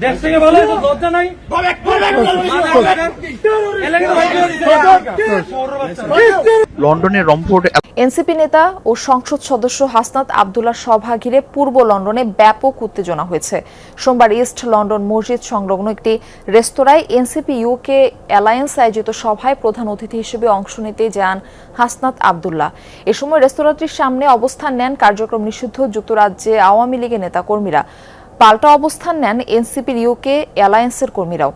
দেশ থেকে বলে লজ্জা নাই। লন্ডনের রমফোর্ড এনসিপি নেতা ও সংসদ সদস্য হাসনাত আব্দুল্লাহর সভা ঘিরে পূর্ব লন্ডনে ব্যাপক উত্তেজনা হয়েছে। সোমবার ইস্ট লন্ডন মসজিদ সংলগ্ন একটি রেস্তোরাঁয় এনসিপি ইউকে অ্যালায়েন্স আয়োজিত সভায় প্রধান অতিথি হিসেবে অংশ নিতে যান হাসনাত আব্দুল্লাহ। এ সময় রেস্তোরাঁটির সামনে অবস্থান নেন কার্যক্রম নিষিদ্ধ যুক্তরাজ্যে আওয়ামী লীগের নেতাকর্মীরা। পাল্টা অবস্থান নেন এনসিপির ইউকে অ্যালায়েন্সের কর্মীরাও।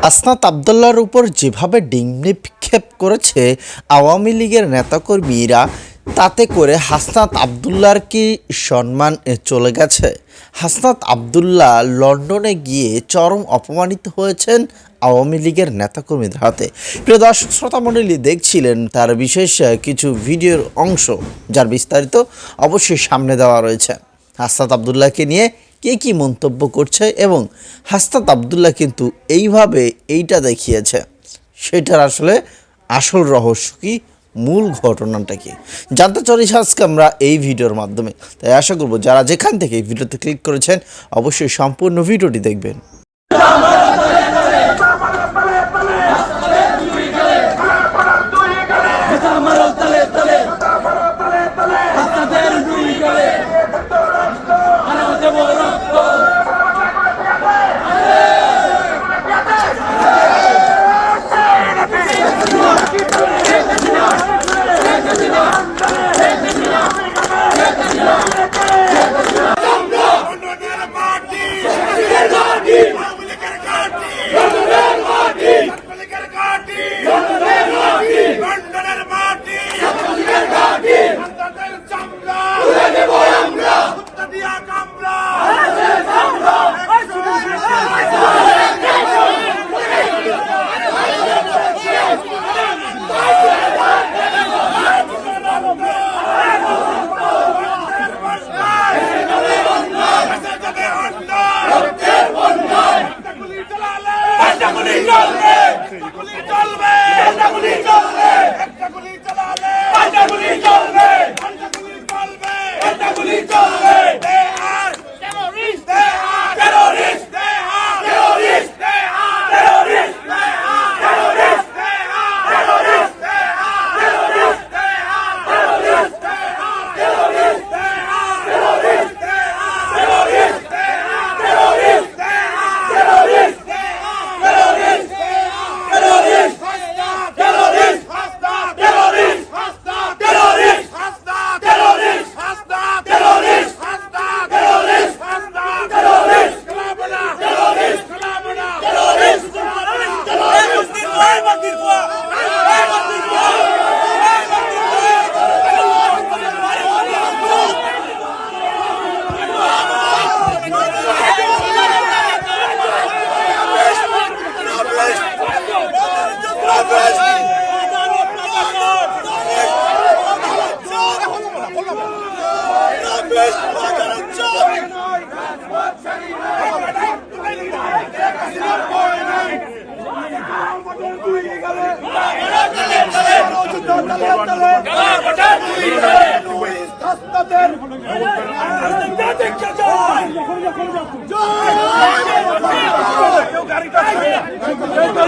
হাসনাত আব্দুল্লাহর উপর যেভাবে ডিম নিক্ষেপ করেছে আওয়ামী লীগের নেতাকর্মীরা, তাতে করে হাসনাত আব্দুল্লাহর কি সম্মান চলে গেছে? হাসনাত আব্দুল্লাহ লন্ডনে গিয়ে চরম অপমানিত হয়েছেন আওয়ামী লীগের নেতাকর্মীদের হাতে। প্রিয় দর্শক শ্রোতামণ্ডলী, দেখছিলেন তার বিশেষ কিছু ভিডিওর অংশ, যার বিস্তারিত অবশ্যই সামনে দেওয়া রয়েছে। হাসনাত আব্দুল্লাহকে নিয়ে কে কী মন্তব্য করছে এবং হাসনাত আব্দুল্লাহ কিন্তু এইভাবে এইটা দেখিয়েছে, সেটার আসলে আসল রহস্য কি, মূল ঘটনাটা কি জানতে চলেছি আজকে আমরা এই ভিডিওর মাধ্যমে। তাই আশা করব যারা যেখান থেকে এই ভিডিওতে ক্লিক করেছেন অবশ্যই সম্পূর্ণ ভিডিওটি দেখবেন।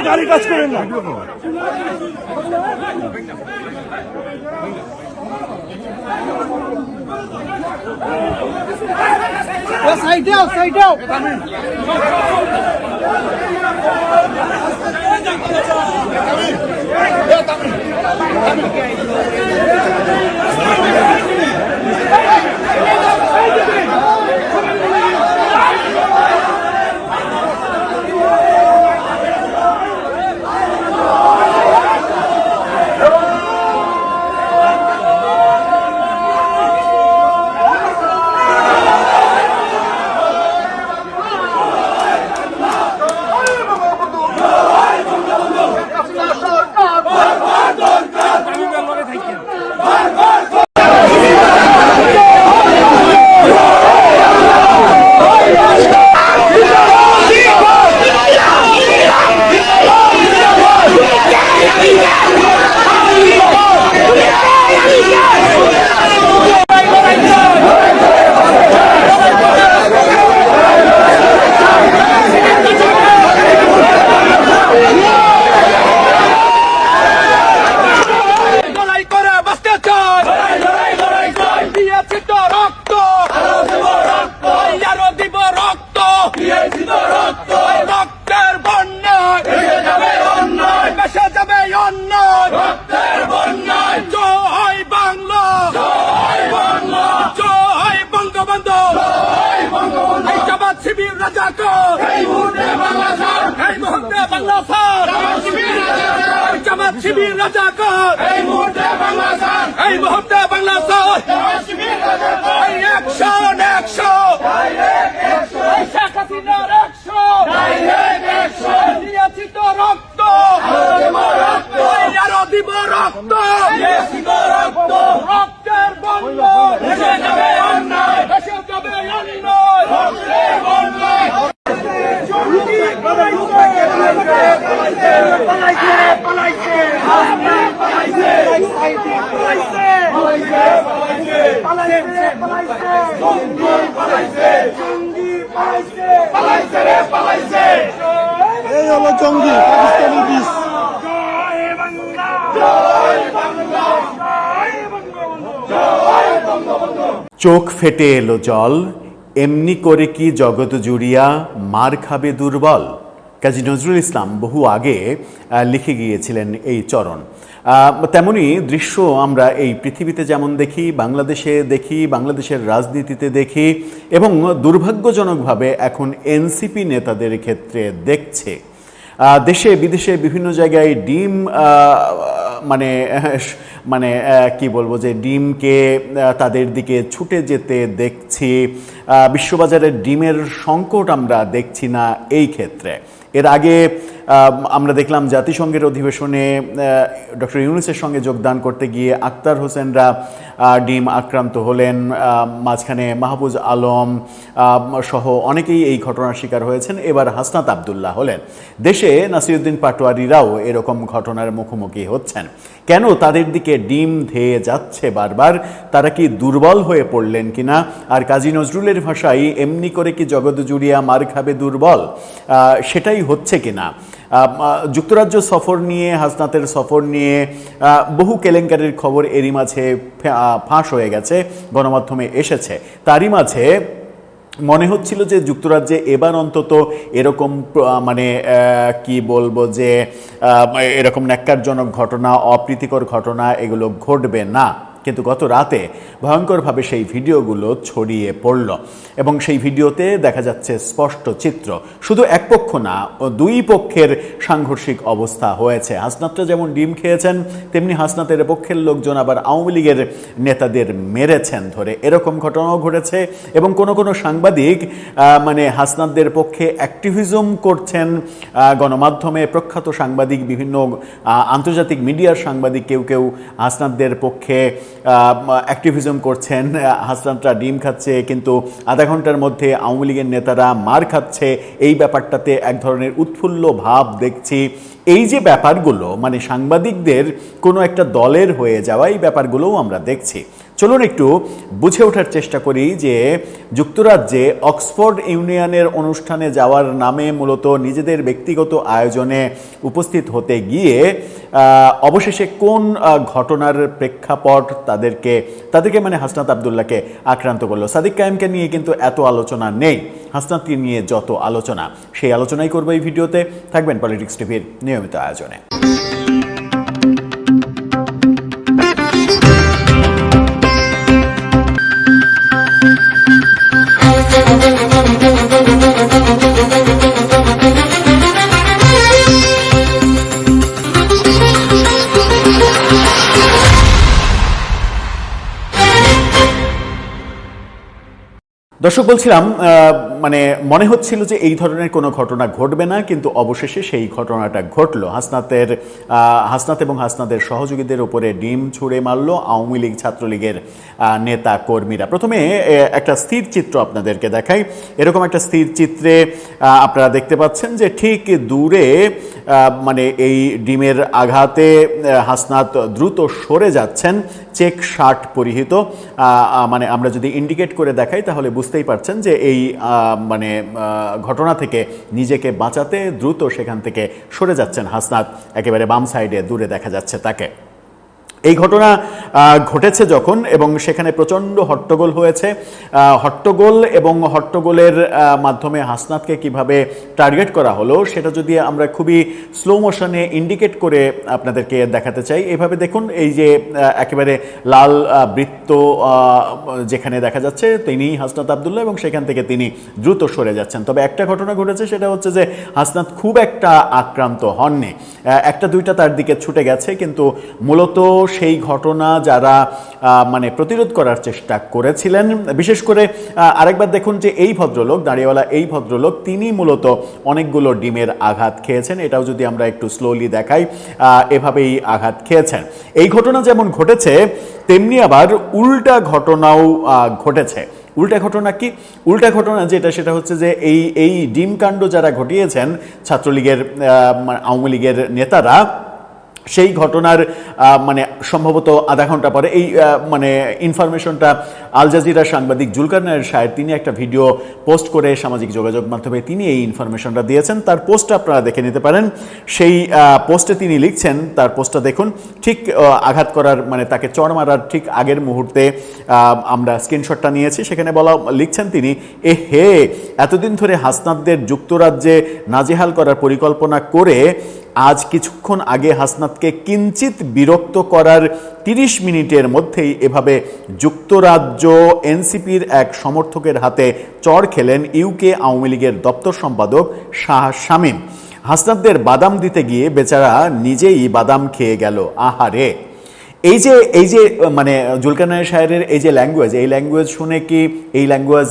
গাড়ি কাজ করেন না। সাইড দাও, সাইড দাও। এই মুহূর্তে বাংলা ছাড়, এই মুহূর্তে বাংলা ছাড়, জামাত শিবির রাজাকার, এই মুহূর্তে বাংলা ছাড়, এই মুহূর্তে বাংলা ছাড়, জামাত শিবির রাজাকার, এই action action, direct action, Sheikh হাসিনার অ্যাকশন, ডাইরেক্ট অ্যাকশন, দিয়েছি তো রক্ত, রক্ত, আরো দিব রক্ত, দিয়েছি তো রক্ত, রক্তের বন্ধ, দেশে যাবে অন্যায়, দেশে যাবে অন্যায়, রক্তের অন্যায়। এই হলো জঙ্গি পাকিস্তানি বিষ। চোখ ফেটে এলো জল, এমনি করে কি জগৎ জুড়িয়া মার খাবে দুর্বল। কাজী নজরুল ইসলাম বহু আগে লিখে গিয়েছিলেন এই চরণ। তেমনি দৃশ্য আমরা এই পৃথিবীতে যেমন দেখি, বাংলাদেশে দেখি, বাংলাদেশের রাজনীতিতে দেখি, এবং দুর্ভাগ্যজনকভাবে এখন এনসিপি নেতাদের ক্ষেত্রে দেখছে। দেশে বিদেশে বিভিন্ন জায়গায় ডিম মানে কি বলবো, যে ডিমকে তাদের দিকে ছুটে যেতে দেখছি। বিশ্ববাজারে ডিমের সংকট আমরা দেখছি না এই ক্ষেত্রে। এর আগে আমরা দেখলাম জাতিসংঘের অধিবেশনে ডক্টর ইউনূসের সঙ্গে যোগদান করতে গিয়ে আক্তার হোসেনরা ডিম আক্রান্ত হলেন। মাঝখানে মাহফুজ আলম সহ অনেকেই এই ঘটনার শিকার হয়েছেন। এবার হাসনাত আবদুল্লাহ হলেন। দেশে নাসিরউদ্দিন পাটোয়ারিরাও এরকম ঘটনার মুখোমুখি হচ্ছেন। কেন তাদের দিকে ডিম ধেয়ে যাচ্ছে বারবার? তারা কি দুর্বল হয়ে পড়লেন কিনা? আর কাজী নজরুলের ভাষায় এমনি করে কি জগৎ জুড়িয়া মার খাবে দুর্বল, সেটাই হচ্ছে কিনা? যুক্তরাজ্য সফর নিয়ে, হাসনাতের সফর নিয়ে বহু কেলেঙ্কারির খবর এরই মাঝে ফাঁস হয়ে গেছে, গণমাধ্যমে এসেছে। তারই মাঝে মনে হচ্ছিল যে যুক্তরাজ্যে এবার অন্তত এরকম কি বলবো, যে এরকম ন্যাক্কারজনক ঘটনা, অপ্রীতিকর ঘটনা এগুলো ঘটবে না। কিন্তু গত রাতে ভয়ঙ্করভাবে সেই ভিডিওগুলো ছড়িয়ে পড়ল এবং সেই ভিডিওতে দেখা যাচ্ছে স্পষ্ট চিত্র। শুধু এক পক্ষ না, দুই পক্ষের সাংঘর্ষিক অবস্থা হয়েছে। হাসনাতরা যেমন ডিম খেয়েছেন, তেমনি হাসনাতের পক্ষের লোকজন আবার আওয়ামী লীগের নেতাদের মেরেছেন ধরে, এরকম ঘটনাও ঘটেছে। এবং কোনো কোনো সাংবাদিক হাসনাতদের পক্ষে অ্যাক্টিভিজম করছেন। গণমাধ্যমে প্রখ্যাত সাংবাদিক, বিভিন্ন আন্তর্জাতিক মিডিয়ার সাংবাদিক কেউ কেউ হাসনাতদের পক্ষে অ্যাক্টিভিজম করছেন। হাসনাতরা ডিম খাচ্ছে, কিন্তু আধা ঘন্টার মধ্যে আওয়ামী লীগের নেতারা মার খাচ্ছে। এই ব্যাপারটাতে এক ধরনের উৎফুল্ল ভাব দেখছি। এই যে ব্যাপারগুলো, সাংবাদিকদের কোনো একটা দলের হয়ে যাওয়া, এই ব্যাপারগুলোও আমরা দেখছি। চলুন একটু বুঝে ওঠার চেষ্টা করি যে যুক্তরাজ্যে অক্সফোর্ড ইউনিয়নের অনুষ্ঠানে যাওয়ার নামে মূলত নিজেদের ব্যক্তিগত আয়োজনে উপস্থিত হতে গিয়ে অবশেষে কোন ঘটনার প্রেক্ষাপট তাদেরকে হাসনাত আবদুল্লাহকে আক্রান্ত করলো। সাদিক কায়েমকে নিয়ে কিন্তু এত আলোচনা নেই, হাসনাতকে নিয়ে যত আলোচনা। সেই আলোচনাই করবো এই ভিডিওতে। থাকবেন পলিটিক্স টিভির নিয়মিত আয়োজনে। দর্শক, বলছিলাম মনে হচ্ছিল যে এই ধরনের কোনো ঘটনা ঘটবে না, কিন্তু অবশেষে সেই ঘটনাটা ঘটলো। হাসনাত এবং হাসনাতের সহযোগীদের উপরে ডিম ছুঁড়ে মারল আওয়ামী লীগ, ছাত্রলীগের নেতা কর্মীরা। প্রথমে একটা স্থির চিত্র আপনাদেরকে দেখাই। এরকম একটা স্থির চিত্রে আপনারা দেখতে পাচ্ছেন যে ঠিক দূরে এই ডিমের আঘাতে হাসনাত দ্রুত সরে যাচ্ছেন, চেক শার্ট পরিহিত। আমরা যদি ইন্ডিকেট করে দেখাই তাহলে বুঝতেই পারছেন যে এই ঘটনা থেকে নিজেকে বাঁচাতে দ্রুত সেখান থেকে সরে যাচ্ছেন হাসনাত। একেবারে বাম সাইডে দূরে দেখা যাচ্ছে তাকে। এই ঘটনা ঘটেছে যখন এবং সেখানে প্রচণ্ড হট্টগোল হয়েছে, হট্টগোল এবং হট্টগোলের মাধ্যমে হাসনাতকে কিভাবে টার্গেট করা হলো সেটা যদি আমরা খুবই স্লো মোশনে ইন্ডিকেট করে আপনাদেরকে দেখাতে চাই। এভাবে দেখুন, এই যে একেবারে লাল বৃত্ত যেখানে দেখা যাচ্ছে তিনি হাসনাত আব্দুল্লাহ এবং সেখান থেকে তিনি দ্রুত সরে যাচ্ছেন। তবে একটা ঘটনা ঘটেছে, সেটা হচ্ছে যে হাসনাত খুব একটা আক্রান্ত হননি, একটা দুইটা তার দিকে ছুটে গেছে, কিন্তু মূলত সেই ঘটনা যারা মানে প্রতিরোধ করার চেষ্টা করেছিলেন, বিশেষ করে আরেকবার দেখুন যে এই ভদ্রলোক, দাঁড়িয়েওয়ালা এই ভদ্রলোক, তিনি মূলত অনেকগুলো ডিমের আঘাত খেয়েছেন। এটাও যদি আমরা একটু স্লোলি দেখাই, এভাবেই আঘাত খেয়েছেন। এই ঘটনা যেমন ঘটেছে তেমনি আবার উল্টা ঘটনাও ঘটেছে। উল্টা ঘটনা কি? উল্টা ঘটনা যেটা, সেটা হচ্ছে যে এই ডিম কাণ্ড যারা ঘটিয়েছেন ছাত্রলীগের আওয়ামী লীগের নেতারা, সেই ঘটনার মানে সম্ভবত আধা ঘন্টা পরে এই মানে ইনফরমেশনটা আল জাজিরার সাংবাদিক জুলকারনায়ের সাহেব তিনি একটা ভিডিও পোস্ট করে সামাজিক যোগাযোগ মাধ্যমে তিনি এই ইনফরমেশনটা দিয়েছেন। তার পোস্টটা আপনারা দেখে নিতে পারেন। সেই পোস্টে তিনি লিখছেন, তার পোস্টটা দেখুন, ঠিক আঘাত করার মানে তাকে চড় মারার ঠিক আগের মুহূর্তে আমরা স্ক্রিনশটটা নিয়েছি। সেখানে লিখছেন তিনি, হে এতদিন ধরে হাসনাতদের যুক্তরাজ্যে নাজেহাল করার পরিকল্পনা করে আজ কিছুক্ষণ আগে হাসনাতকে কিঞ্চিত বিরক্ত করার 30 মিনিটের মধ্যেই এভাবে যুক্তরাজ্য এনসিপির এক সমর্থকের হাতে চড় খেলেন ইউকে আওয়ামী লীগের দপ্তর সম্পাদক শাহ শামীম। হাসনাতদের বাদাম দিতে গিয়ে বেচারা নিজেই বাদাম খেয়ে গেল। আহারে! এই যে মানে জুলকারনায়ের সাহেবের এই যে ল্যাঙ্গুয়েজ, এই ল্যাঙ্গুয়েজ শুনে কি, এই ল্যাঙ্গুয়েজ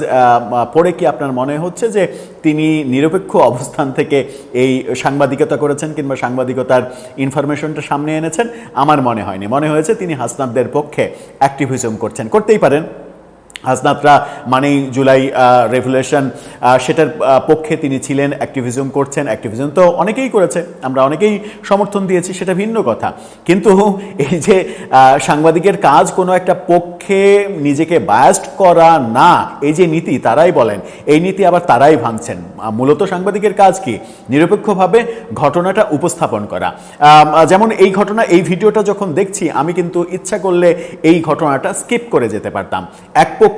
পড়ে কি আপনার মনে হচ্ছে যে তিনি নিরপেক্ষ অবস্থান থেকে এই সাংবাদিকতা করেছেন কিংবা সাংবাদিকতার ইনফরমেশনটা সামনে এনেছেন? আমার মনে হয়নি। মনে হয়েছে তিনি হাসনাতদের পক্ষে অ্যাক্টিভিজম করছেন। করতেই পারেন, হাসনাতরা মানেই জুলাই রেভলিউশন, সেটার পক্ষে তিনি ছিলেন, অ্যাক্টিভিজম করছেন। অ্যাক্টিভিজম তো অনেকেই করেছে, আমরা অনেকেই সমর্থন দিয়েছি, সেটা ভিন্ন কথা। কিন্তু এই যে সাংবাদিকের কাজ কোনো একটা পক্ষে নিজেকে বায়াস্ট করা না, এই যে নীতি তারাই বলেন, এই নীতি আবার তারাই ভাঙছেন। মূলত সাংবাদিকের কাজ কি? নিরপেক্ষভাবে ঘটনাটা উপস্থাপন করা। যেমন এই ঘটনা, এই ভিডিওটা যখন দেখছি আমি কিন্তু ইচ্ছা করলে এই ঘটনাটা স্কিপ করে যেতে পারতাম। এক পক্ষে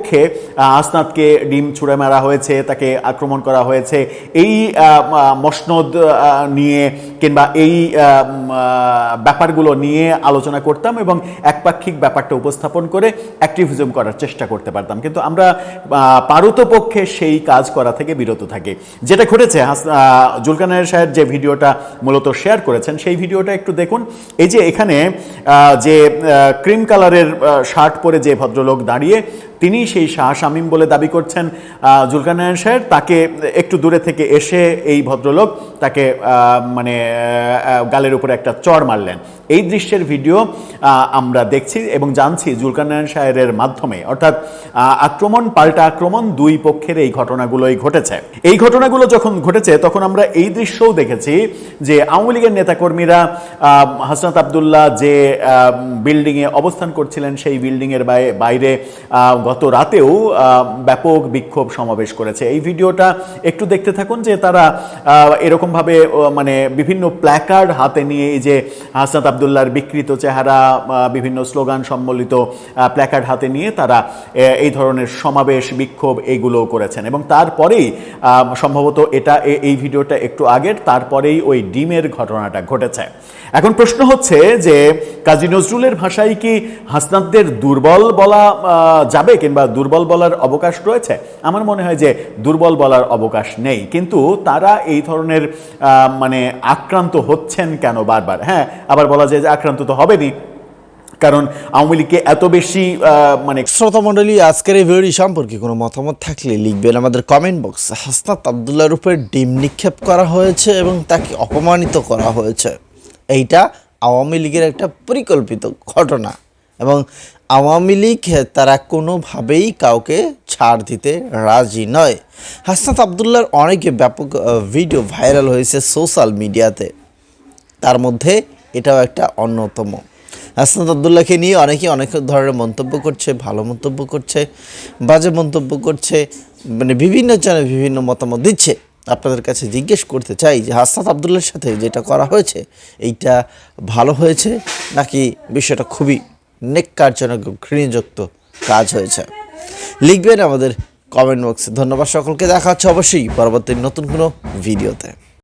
হাসনাতকে ডিম ছুঁড়ে মারা হয়েছে, তাকে আক্রমণ করা হয়েছে, এই মসনদ নিয়ে কিংবা এই ব্যাপারগুলো নিয়ে আলোচনা করতাম এবং একপাক্ষিক ব্যাপারটা উপস্থাপন করে অ্যাক্টিভিজম করার চেষ্টা করতে পারতাম। কিন্তু আমরা পারতপক্ষে সেই কাজ করা থেকে বিরত থাকি। যেটা ঘটেছে, জুলকারনায়ের সাহেব যে ভিডিওটা মূলত শেয়ার করেছেন, সেই ভিডিওটা একটু দেখুন। এই যে এখানে যে ক্রিম কালারের শার্ট পরে যে ভদ্রলোক দাঁড়িয়ে, তিনি সেই শাহ শামীম বলে দাবি করছেন জুলকারনায়ের সাহেব, তাকে একটু দূরে থেকে এসে এই ভদ্রলোক তাকে মানে গালের উপরে একটা চড় মারলেন। এই দৃশ্যের ভিডিও আমরা দেখছি এবং জানছি জুলকারনায়ের সাহেবের মাধ্যমে, অর্থাৎ আক্রমণ পাল্টা আক্রমণ, দুই পক্ষের এই ঘটনাগুলোই ঘটেছে। এই ঘটনাগুলো যখন ঘটেছে তখন আমরা এই দৃশ্যও দেখেছি যে আওয়ামী লীগের নেতাকর্মীরা হাসনাত আব্দুল্লাহ যে বিল্ডিংয়ে অবস্থান করছিলেন, সেই বিল্ডিংয়ের বাইরে গত রাতেও ব্যাপক বিক্ষোভ সমাবেশ করেছে। এই ভিডিওটা একটু দেখতে থাকুন যে তারা এরকমভাবে মানে বিভিন্ন প্ল্যাকার্ড হাতে নিয়ে, এই যে হাসনাত আব্দুল্লাহর বিকৃত চেহারা, বিভিন্ন স্লোগান সম্বলিত প্ল্যাকার্ড হাতে নিয়ে তারা এই ধরনের সমাবেশ বিক্ষোভ এইগুলো করেছেন। এবং তারপরেই সম্ভবত এই ভিডিওটা একটু আগের, তারপরেই ওই ডিমের ঘটনাটা ঘটেছে। এখন প্রশ্ন হচ্ছে যে কাজী নজরুলের ভাষায় কি হাসনাতদের দুর্বল বলা যাবে কিংবা দুর্বল বলার অবকাশ রয়েছে? আমার মনে হয় যে দুর্বল বলার অবকাশ নেই, কিন্তু তারা এই ধরনের মানে আক্রান্ত হচ্ছেন কেন বারবার? হ্যাঁ, আবার বলা যায় যে আক্রান্ত তো হবেনি, কারণ আওয়ামী লীগকে এত বেশি মানে। শ্রোতা মণ্ডলী, আজকের এই ভিডিওটি সম্পর্কে কোনো মতামত থাকলে লিখবেন আমাদের কমেন্ট বক্সে। হাসনাত আব্দুল্লাহর উপরে ডিম নিক্ষেপ করা হয়েছে এবং তাকে অপমানিত করা হয়েছে। এইটা আওয়ামী লীগের একটা পরিকল্পিত ঘটনা এবং আওয়ামী লীগ তারা কোনোভাবেই কাউকে ছাড় দিতে রাজি নয়। হাসনাত আব্দুল্লাহর অনেক ব্যাপক ভিডিও ভাইরাল হয়েছে সোশ্যাল মিডিয়াতে, তার মধ্যে এটাও একটা অন্যতম। হাসনাত আব্দুল্লাহকে নিয়ে অনেকে অনেক ধরনের মন্তব্য করছে, ভালো মন্তব্য করছে, বাজে মন্তব্য করছে, মানে বিভিন্ন চ্যানেল বিভিন্ন মতামত দিচ্ছে। আপনাদের কাছে জিজ্ঞেস করতে চাই যে হাসনাত আব্দুল্লাহর সাথে যেটা করা হয়েছে এইটা ভালো হয়েছে নাকি বিষয়টা খুবই নেক্কারজনক ঘৃণযুক্ত কাজ হয়েছে লিখবেন আমাদের কমেন্ট বক্সে। ধন্যবাদ সকলকে, দেখা হচ্ছে অবশ্যই পরবর্তী নতুন কোনো ভিডিওতে।